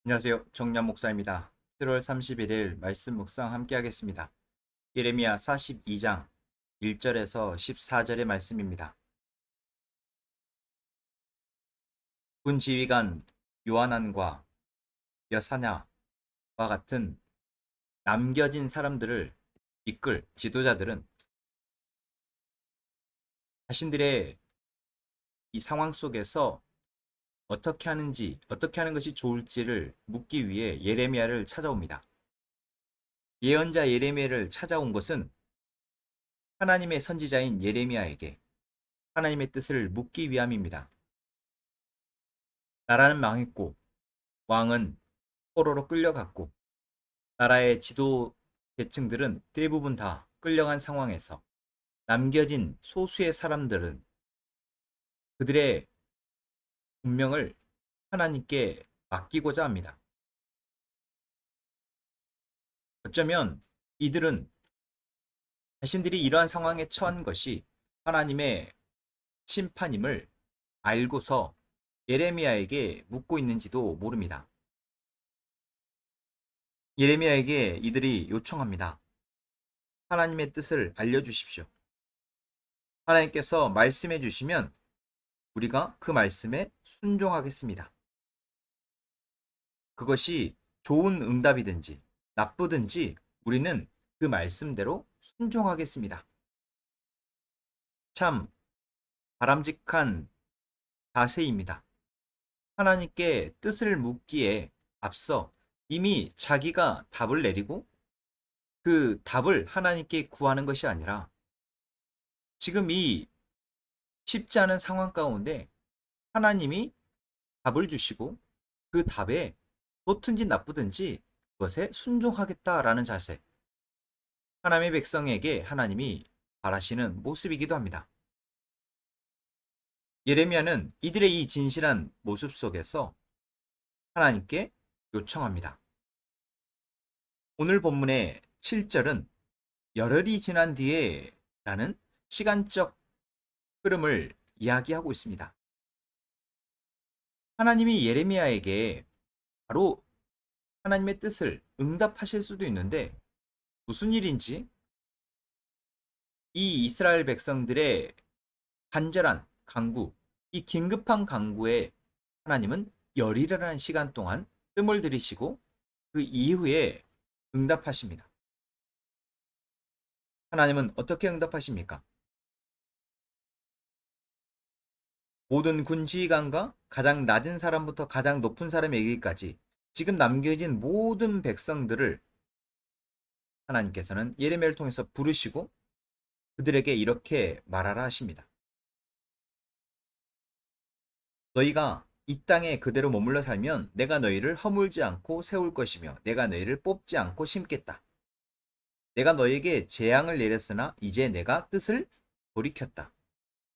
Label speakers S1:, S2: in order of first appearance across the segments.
S1: 안녕하세요. 정량 목사입니다. 7월 31일 말씀 묵상 함께 하겠습니다. 예레미야 42장 1절에서 14절의 말씀입니다. 군 지휘관 요하난과 여사냐와 같은 남겨진 사람들을 이끌 지도자들은 자신들의 이 상황 속에서 어떻게 하는 것이 좋을지를 묻기 위해 예레미야를 찾아옵니다. 예언자 예레미야를 찾아온 것은 하나님의 선지자인 예레미야에게 하나님의 뜻을 묻기 위함입니다. 나라는 망했고 왕은 포로로 끌려갔고 나라의 지도 계층들은 대부분 다 끌려간 상황에서 남겨진 소수의 사람들은 그들의 운명을 하나님께 맡기고자 합니다. 어쩌면 이들은 자신들이 이러한 상황에 처한 것이 하나님의 심판임을 알고서 예레미야에게 묻고 있는지도 모릅니다. 예레미야에게 이들이 요청합니다. 하나님의 뜻을 알려주십시오. 하나님께서 말씀해 주시면 우리가 그 말씀에 순종하겠습니다. 그것이 좋은 응답이든지 나쁘든지 우리는 그 말씀대로 순종하겠습니다. 참 바람직한 자세입니다. 하나님께 뜻을 묻기에 앞서 이미 자기가 답을 내리고 그 답을 하나님께 구하는 것이 아니라 지금 이 쉽지 않은 상황 가운데 하나님이 답을 주시고 그 답에 좋든지 나쁘든지 그것에 순종하겠다라는 자세. 하나님의 백성에게 하나님이 바라시는 모습이기도 합니다. 예레미야는 이들의 이 진실한 모습 속에서 하나님께 요청합니다. 오늘 본문의 7절은 열흘이 지난 뒤에 라는 시간적 흐름을 이야기하고 있습니다. 하나님이 예레미야에게 바로 하나님의 뜻을 응답하실 수도 있는데 무슨 일인지 이 이스라엘 백성들의 간절한 간구, 이 긴급한 간구에 하나님은 열일이라는 시간 동안 뜸을 들이시고 그 이후에 응답하십니다. 하나님은 어떻게 응답하십니까? 모든 군 지휘관과 가장 낮은 사람부터 가장 높은 사람에게까지 지금 남겨진 모든 백성들을 하나님께서는 예레미야를 통해서 부르시고 그들에게 이렇게 말하라 하십니다. 너희가 이 땅에 그대로 머물러 살면 내가 너희를 허물지 않고 세울 것이며 내가 너희를 뽑지 않고 심겠다. 내가 너희에게 재앙을 내렸으나 이제 내가 뜻을 돌이켰다.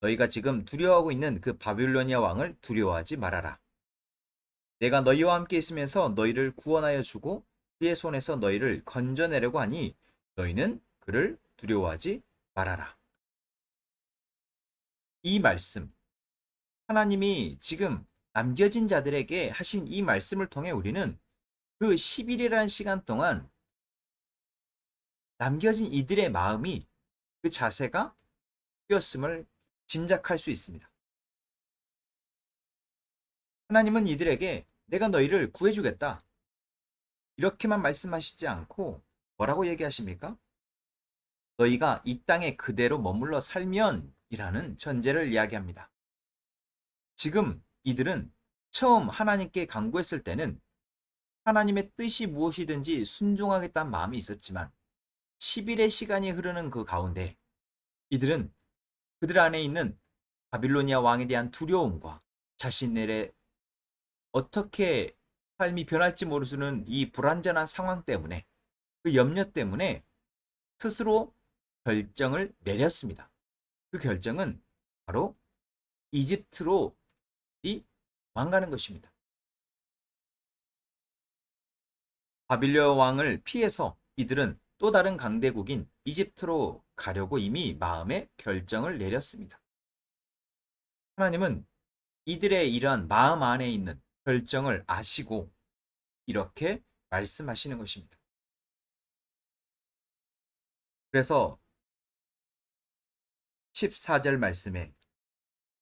S1: 너희가 지금 두려워하고 있는 그 바빌로니아 왕을 두려워하지 말아라. 내가 너희와 함께 있으면서 너희를 구원하여 주고 그의 손에서 너희를 건져내려고 하니 너희는 그를 두려워하지 말아라. 이 말씀, 하나님이 지금 남겨진 자들에게 하신 이 말씀을 통해 우리는 그 10일이라는 시간 동안 남겨진 이들의 마음이 그 자세가 뛰었음을 짐작할 수 있습니다. 하나님은 이들에게 내가 너희를 구해주겠다. 이렇게만 말씀하시지 않고 뭐라고 얘기하십니까? 너희가 이 땅에 그대로 머물러 살면 이라는 전제를 이야기합니다. 지금 이들은 처음 하나님께 간구했을 때는 하나님의 뜻이 무엇이든지 순종하겠다는 마음이 있었지만 10일의 시간이 흐르는 그 가운데 이들은 그들 안에 있는 바빌로니아 왕에 대한 두려움과 자신들의 어떻게 삶이 변할지 모르는 이 불안전한 상황 때문에 그 염려 때문에 스스로 결정을 내렸습니다. 그 결정은 바로 이집트로 도망가는 것입니다. 바빌로니아 왕을 피해서 이들은 또 다른 강대국인 이집트로 가려고 이미 마음의 결정을 내렸습니다. 하나님은 이들의 이러한 마음 안에 있는 결정을 아시고 이렇게 말씀하시는 것입니다. 그래서 14절 말씀에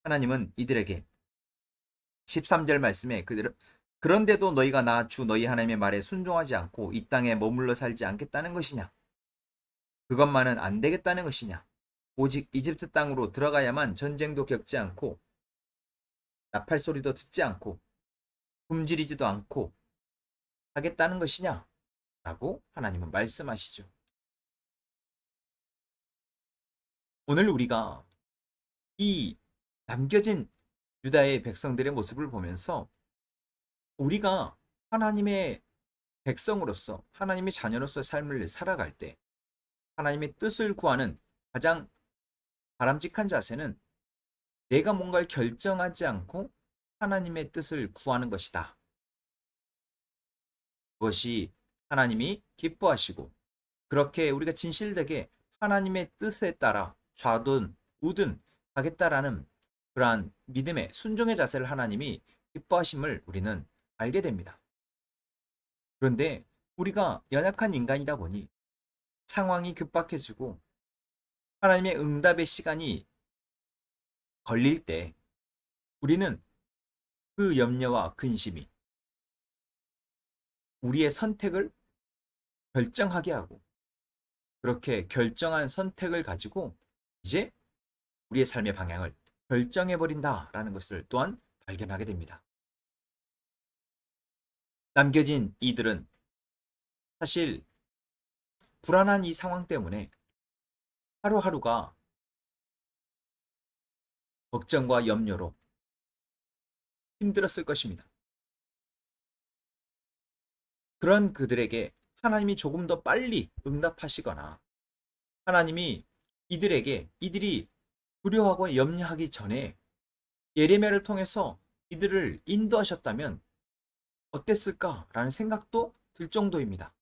S1: 하나님은 이들에게 13절 말씀에 그대로 그런데도 너희가 나 주 너희 하나님의 말에 순종하지 않고 이 땅에 머물러 살지 않겠다는 것이냐? 그것만은 안 되겠다는 것이냐? 오직 이집트 땅으로 들어가야만 전쟁도 겪지 않고 나팔 소리도 듣지 않고 굶주리지도 않고 하겠다는 것이냐? 라고 하나님은 말씀하시죠. 오늘 우리가 이 남겨진 유다의 백성들의 모습을 보면서 우리가 하나님의 백성으로서 하나님의 자녀로서 삶을 살아갈 때 하나님의 뜻을 구하는 가장 바람직한 자세는 내가 뭔가를 결정하지 않고 하나님의 뜻을 구하는 것이다. 그것이 하나님이 기뻐하시고 그렇게 우리가 진실되게 하나님의 뜻에 따라 좌든 우든 하겠다라는 그러한 믿음의 순종의 자세를 하나님이 기뻐하심을 우리는 알게 됩니다. 그런데 우리가 연약한 인간이다 보니 상황이 급박해지고 하나님의 응답의 시간이 걸릴 때 우리는 그 염려와 근심이 우리의 선택을 결정하게 하고 그렇게 결정한 선택을 가지고 이제 우리의 삶의 방향을 결정해버린다라는 것을 또한 발견하게 됩니다. 남겨진 이들은 사실 불안한 이 상황 때문에 하루하루가 걱정과 염려로 힘들었을 것입니다. 그런 그들에게 하나님이 조금 더 빨리 응답하시거나 하나님이 이들이 두려워하고 염려하기 전에 예레미야를 통해서 이들을 인도하셨다면 어땠을까라는 생각도 들 정도입니다.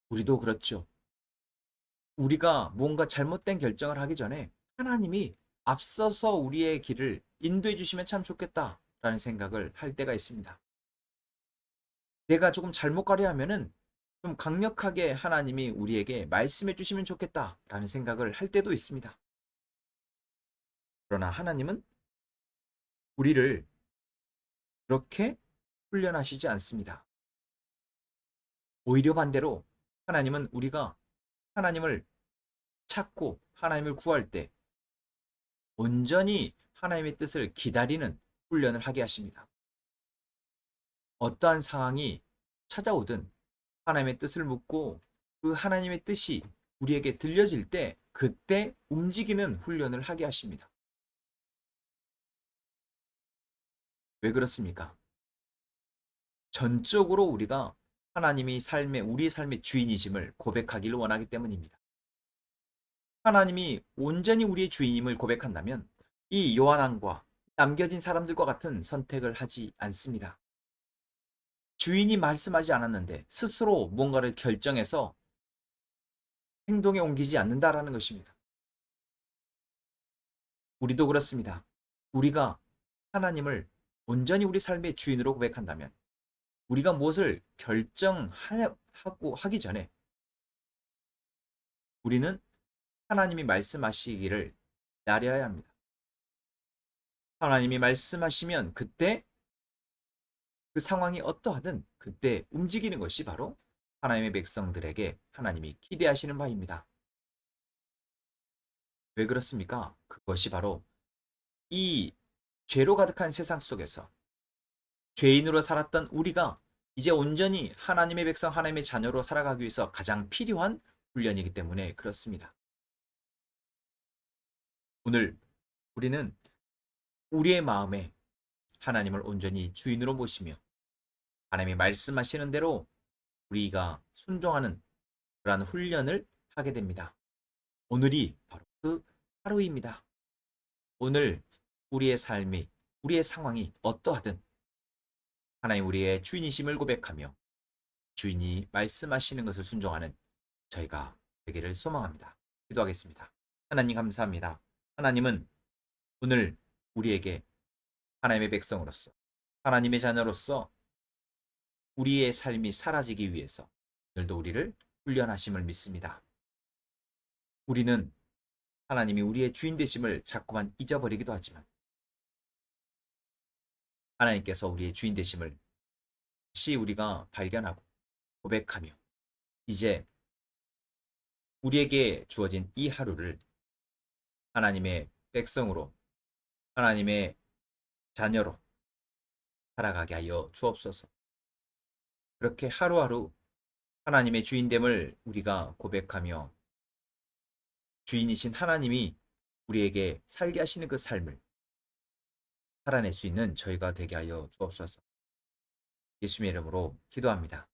S1: 우리도 그렇죠. 우리가 무언가 잘못된 결정을 하기 전에 하나님이 앞서서 우리의 길을 인도해 주시면 참 좋겠다라는 생각을 할 때가 있습니다. 내가 조금 잘못 가려 하면은 좀 강력하게 하나님이 우리에게 말씀해 주시면 좋겠다라는 생각을 할 때도 있습니다. 그러나 하나님은 우리를 그렇게 훈련하시지 않습니다. 오히려 반대로 하나님은 우리가 하나님을 찾고 하나님을 구할 때 온전히 하나님의 뜻을 기다리는 훈련을 하게 하십니다. 어떠한 상황이 찾아오든 하나님의 뜻을 묻고 그 하나님의 뜻이 우리에게 들려질 때 그때 움직이는 훈련을 하게 하십니다. 왜 그렇습니까? 전적으로 우리가 하나님이 우리의 삶의 주인이심을 고백하기를 원하기 때문입니다. 하나님이 온전히 우리의 주인임을 고백한다면 이 요한왕과 남겨진 사람들과 같은 선택을 하지 않습니다. 주인이 말씀하지 않았는데 스스로 무언가를 결정해서 행동에 옮기지 않는다라는 것입니다. 우리도 그렇습니다. 우리가 하나님을 온전히 우리 삶의 주인으로 고백한다면 우리가 무엇을 결정하고 하기 전에 우리는 하나님이 말씀하시기를 기다려야 합니다. 하나님이 말씀하시면 그때 그 상황이 어떠하든 그때 움직이는 것이 바로 하나님의 백성들에게 하나님이 기대하시는 바입니다. 왜 그렇습니까? 그것이 바로 이 죄로 가득한 세상 속에서 죄인으로 살았던 우리가 이제 온전히 하나님의 백성, 하나님의 자녀로 살아가기 위해서 가장 필요한 훈련이기 때문에 그렇습니다. 오늘 우리는 우리의 마음에 하나님을 온전히 주인으로 모시며 하나님이 말씀하시는 대로 우리가 순종하는 그러한 훈련을 하게 됩니다. 오늘이 바로 그 하루입니다. 오늘 우리의 삶이, 우리의 상황이 어떠하든 하나님 우리의 주인이심을 고백하며 주인이 말씀하시는 것을 순종하는 저희가 되기를 소망합니다. 기도하겠습니다. 하나님 감사합니다. 하나님은 오늘 우리에게 하나님의 백성으로서 하나님의 자녀로서 우리의 삶이 사라지기 위해서 오늘도 우리를 훈련하심을 믿습니다. 우리는 하나님이 우리의 주인 되심을 자꾸만 잊어버리기도 하지만 하나님께서 우리의 주인 되심을 다시 우리가 발견하고 고백하며 이제 우리에게 주어진 이 하루를 하나님의 백성으로 하나님의 자녀로 살아가게 하여 주옵소서. 그렇게 하루하루 하나님의 주인됨을 우리가 고백하며 주인이신 하나님이 우리에게 살게 하시는 그 삶을 살아낼 수 있는 저희가 되게 하여 주옵소서. 예수님의 이름으로 기도합니다.